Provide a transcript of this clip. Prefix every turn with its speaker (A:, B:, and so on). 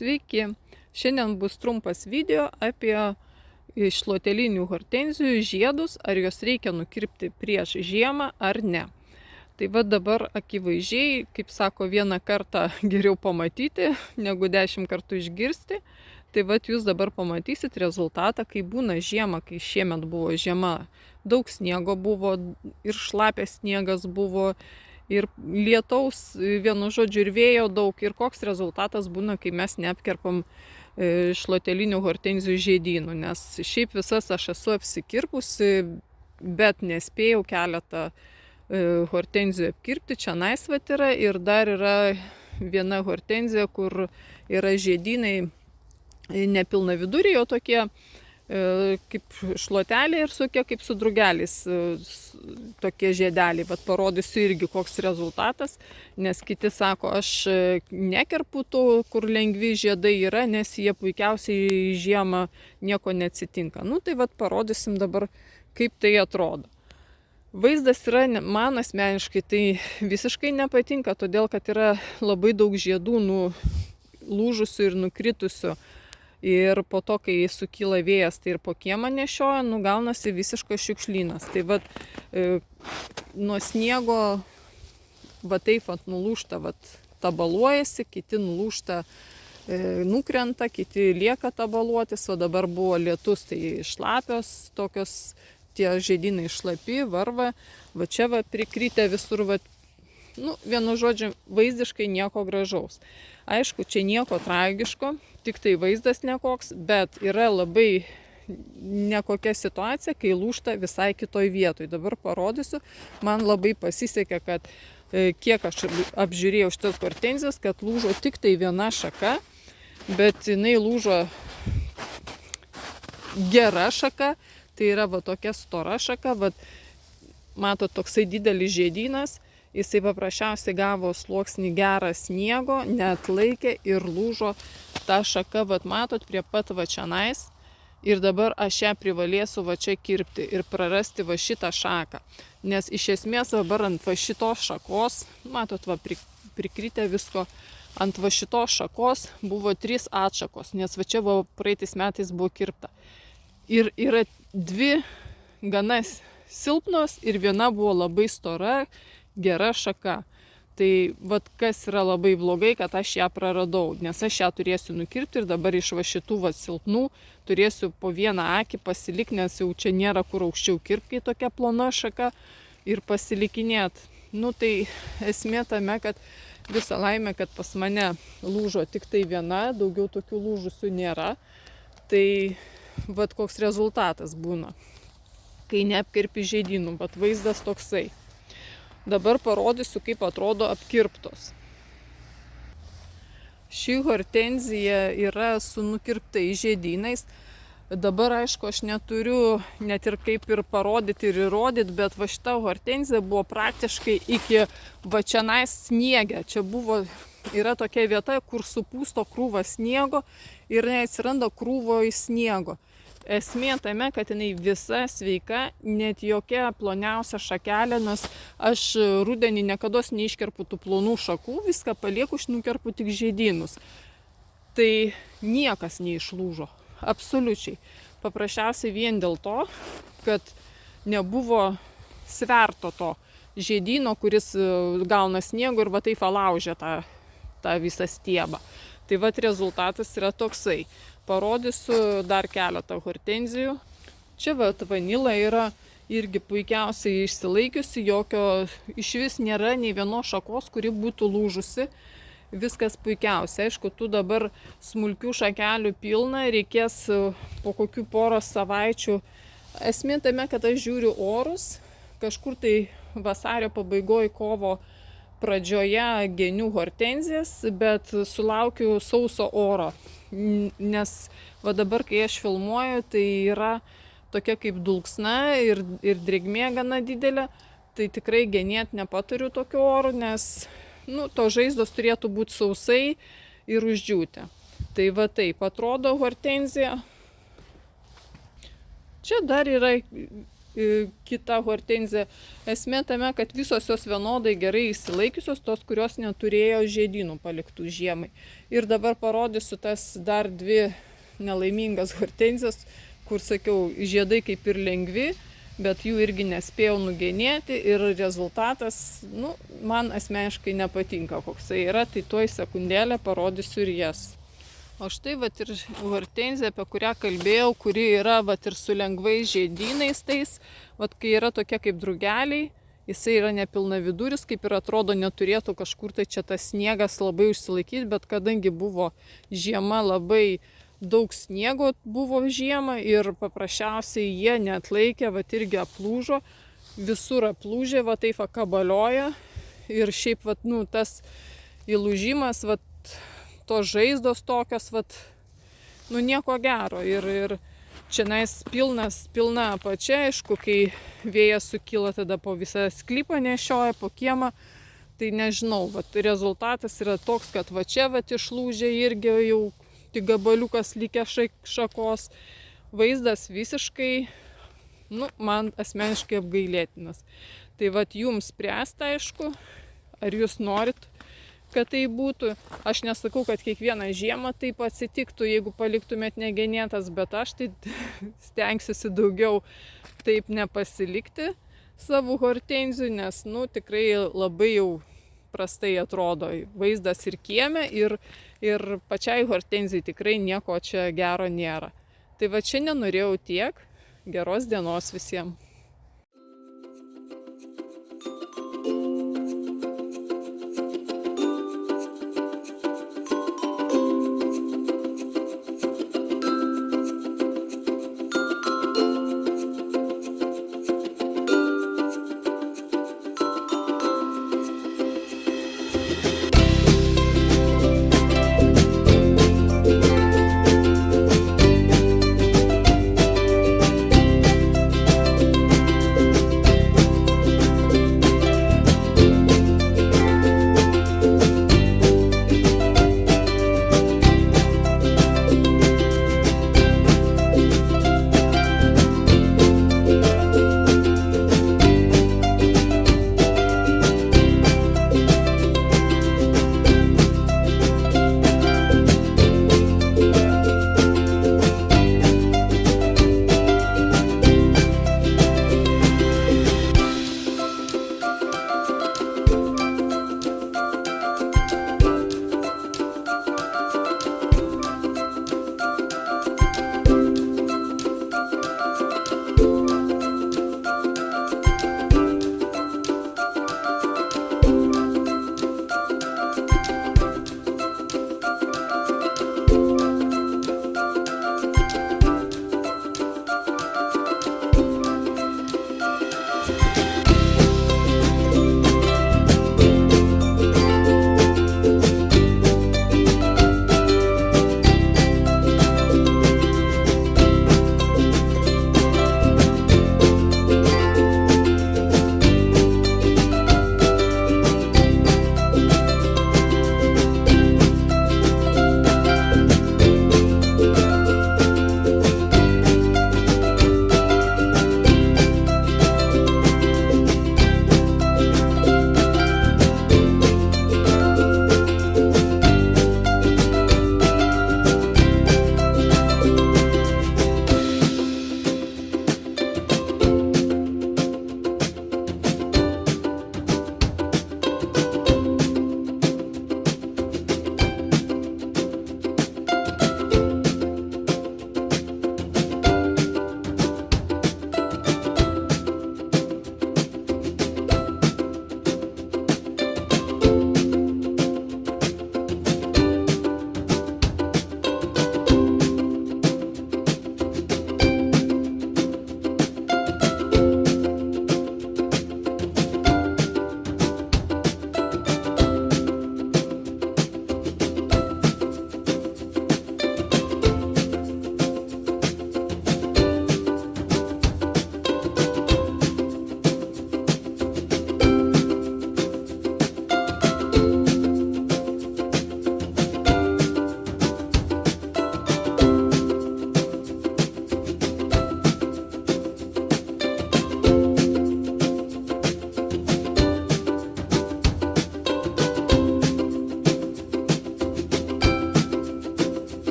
A: Sveiki! Šiandien bus trumpas video apie šluotelinių hortenzijų žiedus, ar jos reikia nukirpti prieš žiemą ar ne. Tai va dabar akivaizdžiai, kaip sako, vieną kartą geriau pamatyti, negu 10 kartų išgirsti. Tai va jūs dabar pamatysit rezultatą, kai būna žiema, kai šiemet buvo žiema. Daug sniego buvo ir šlapės sniegas buvo, ir lietaus, vienu žodžiu, ir vėjo daug. Ir koks rezultatas būna, kai mes neapkerpam šluotelinių hortenzijų žiedynų. Nes šiaip visas aš esu apsikirpusi, bet nespėjau keletą hortenzijų apkirpti. Čia naisvat yra ir dar yra viena hortenzija, kur yra žiedynai nepilna viduriai, o tokie kaip šluotelė ir tokie kaip su drugeliais tokie žiedeliai. Vat parodysiu irgi koks rezultatas, nes kiti sako, aš nekerpu tų, kur lengvi žiedai yra, nes jie puikiausiai žiemą nieko neatsitinka. Nu tai vat parodysim dabar, kaip tai atrodo. Vaizdas yra, man asmeniškai tai visiškai nepatinka, todėl kad yra labai daug žiedų lūžusių ir nukritusių. Ir po to, kai sukyla vėjas, tai ir po kiemą nešioja, gaunasi visiškas šiukšlynas. Tai vat nuo sniego va taip vat nulūžta, tabaluojasi, kiti nulūžta, nukrenta, kiti lieka tabaluotis, o dabar buvo lietus, tai šlapios, tokios tie žiedynai šlapi, varva, va čia va prikritę visur, vienu žodžiu, vaizdiškai nieko gražaus. Aišku, čia nieko tragiško, tik tai vaizdas nekoks, bet yra labai nekokia situacija, kai lūžta visai kitoj vietoj. Dabar parodysiu, man labai pasisekė, kad kiek aš apžiūrėjau šitas hortenzijas, kad lūžo tik tai viena šaka, bet jinai lūžo gera šaka, tai yra va tokia stora šaka, matot, toksai didelis žiedynas. Jisai paprasčiausiai gavo sluoksnį gerą sniego, neatlaikė ir lūžo tą šaką, matot, prie pat va čionais. Ir dabar aš ją privalėsiu va čia kirpti ir prarasti va šitą šaką. Nes iš esmės dabar ant va šitos šakos, matot, va prikritę visko, ant va šitos šakos buvo 3 atšakos, nes va čia va praeitais metais buvo kirpta. Ir yra 2 gana silpnos ir viena buvo labai stora, gera šaka. Tai kas yra labai blogai, kad aš ją praradau, nes aš ją turėsiu nukirpti ir dabar iš va šitų silpnų turėsiu po vieną akį pasilikti, nes jau čia nėra kur aukščiau kirpti, kai tokia plona šaka, ir pasilikinėt. Tai esmė tame, kad visa laimė, kad pas mane lūžo tik tai viena, daugiau tokių lūžusių nėra. Tai koks rezultatas būna, kai neapkirpi žiedynų, vaizdas toksai. Dabar parodysiu, kaip atrodo apkirptos. Ši hortenzija yra su nukirptais žiedynais. Dabar, aišku, aš neturiu net ir kaip ir parodyti ir įrodyti, bet va šita hortenzija buvo praktiškai iki va čionais sniege. Čia yra tokia vieta, kur supūsto krūva sniego ir neatsiranda krūvo į sniego. Esmė tame, kad jinai visa sveika, net jokia ploniausia šakelė, nes aš rudenį niekada neiškerpu tų plonų šakų, viską palieku, nukerpu tik žiedynus. Tai niekas neišlūžo, absoliučiai. Paprasčiausiai vien dėl to, kad nebuvo sverto to žiedyno, kuris gauna sniego ir va taip laužia tą visą stiebą. Tai rezultatas yra toksai. Parodysiu dar keletą hortenzijų. Čia vanila yra irgi puikiausiai išsilaikiusi, iš vis nėra nei vienos šakos, kuri būtų lūžusi. Viskas puikiausiai. Aišku, tų dabar smulkių šakelių pilna, reikės po kokių poros savaičių. Esmė tame, kad aš žiūriu orus, kažkur tai vasario pabaigoje, kovo pradžioje genių hortenzijas, bet sulaukiu sauso oro. Nes dabar, kai aš filmuoju, tai yra tokia kaip dulksna ir drėgmė gana didelė, tai tikrai genėt nepatariu tokiu oru, nes to žaizdos turėtų būti sausai ir uždžiūti. Tai taip atrodo hortenzija. Čia dar yra kita hortenzija. Esmė tame, kad visos jos vienodai gerai įsilaikiusios, tos, kurios neturėjo žiedynų paliktų žiemai. Ir dabar parodysiu tas dar dvi nelaimingas hortenzijas, kur, sakiau, žiedai kaip ir lengvi, bet jų irgi nespėjau nugenėti ir rezultatas, man asmeniškai nepatinka koksai yra, tai tuoj sekundėlę parodysiu ir jas. O štai vat ir hortenzija, apie kurią kalbėjau, kuri yra vat ir su lengvais žiedynais tais, vat kai yra tokie kaip drugeliai, jisai yra nepilnaviduris, kaip ir atrodo neturėtų kažkur tai čia tas sniegas labai užsilaikyti, bet kadangi buvo žiema, labai daug sniego buvo žiemą ir paprasčiausiai jie neatlaikė, vat irgi aplūžo, visur aplūžė, va taip kabalioja ir šiaip vat, tas įlūžimas, vat tos žaizdos tokios, vat, nieko gero ir čia pilna apačia, aišku, kai vėjas sukyla, tada po visą sklypą nešioja, po kiemą, tai nežinau, vat rezultatas yra toks, kad va čia vat išlūžė irgi jau tik gabaliukas likę šakos, vaizdas visiškai, man asmeniškai apgailėtinas. Tai vat jums spręsti, aišku, ar jūs norit, kad tai būtų. Aš nesakau, kad kiekvieną žiemą taip atsitiktų, jeigu paliktumėt negenėtas, bet aš tai stengsiuosi daugiau taip nepasilikti savo hortenzijų, nes, tikrai labai jau prastai atrodo vaizdas ir kieme, ir pačiai hortenzijai tikrai nieko čia gero nėra. Tai va šiandien norėjau tiek. Geros dienos visiems.